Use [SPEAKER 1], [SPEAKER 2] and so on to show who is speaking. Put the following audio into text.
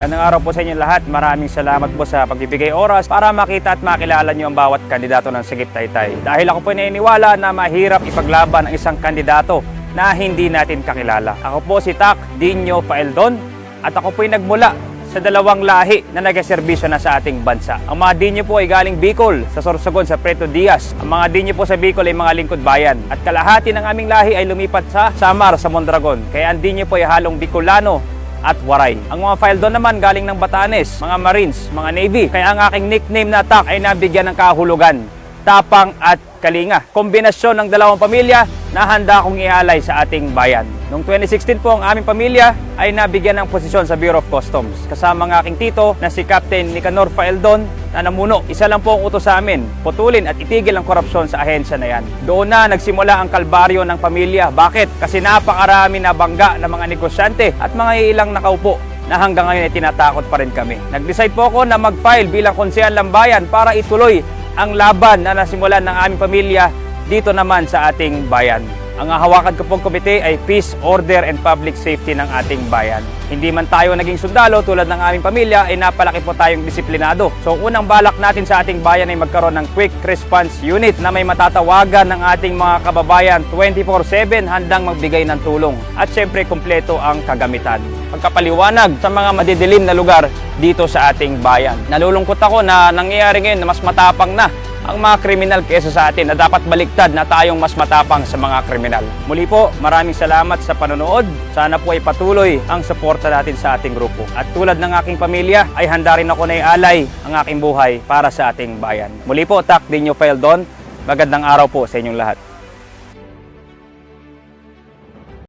[SPEAKER 1] Magandang araw po sa inyo lahat. Maraming salamat po sa pagbibigay oras para makita at makilala nyo ang bawat kandidato ng Sigip Taytay. Dahil ako po naniniwala na mahirap ipaglaban ang isang kandidato na hindi natin kakilala. Ako po si Tak Dino Faeldon at ako po ay nagmula sa dalawang lahi na nagserbisyo na sa ating bansa. Ang mga Dinyo po ay galing Bicol, sa Sorsogon, sa Preto Diaz. Ang mga Dinyo po sa Bicol ay mga lingkod bayan. At kalahati ng aming lahi ay lumipat sa Samar, sa Mondragon. Kaya ang Dinyo po ay halong Bicolano at Waray. Ang mga Faeldon naman galing ng Batanes, mga Marines, mga Navy. Kaya ang aking nickname na Tak ay nabigyan ng kahulugan, tapang at kalinga. Kombinasyon ng dalawang pamilya na handa akong ialay sa ating bayan. Noong 2016 po ang aming pamilya ay nabigyan ng posisyon sa Bureau of Customs. Kasama ang aking tito na si Captain Nicanor Faeldon na namuno. Isa lang po ang utos sa amin, putulin at itigil ang korupsyon sa ahensya na yan. Doon na nagsimula ang kalbaryo ng pamilya. Bakit? Kasi napakarami na bangga ng mga negosyante at mga ilang nakaupo na hanggang ngayon ay tinatakot pa rin kami. Nag-decide po ako na mag-file bilang konsehal ng bayan para ituloy ang laban na nasimulan ng aming pamilya dito naman sa ating bayan. Ang hawakan ko pong komite ay peace, order, and public safety ng ating bayan. Hindi man tayo naging sundalo tulad ng aming pamilya, ay napalaki po tayong disiplinado. So unang balak natin sa ating bayan ay magkaroon ng quick response unit na may matatawagan ng ating mga kababayan 24/7 handang magbigay ng tulong. At syempre kumpleto ang kagamitan. Pagkapaliwanag sa mga madidilim na lugar dito sa ating bayan. Nalulungkot ako na nangyayari ngayon na mas matapang na ang mga kriminal kaysa sa atin, na dapat baliktad na tayong mas matapang sa mga kriminal. Muli po, maraming salamat sa panonood. Sana po ay patuloy ang suporta natin sa ating grupo. At tulad ng aking pamilya, ay handa rin ako na ialay ang aking buhay para sa ating bayan. Muli po, Tak Dino Faeldon. Magandang araw po sa inyong lahat.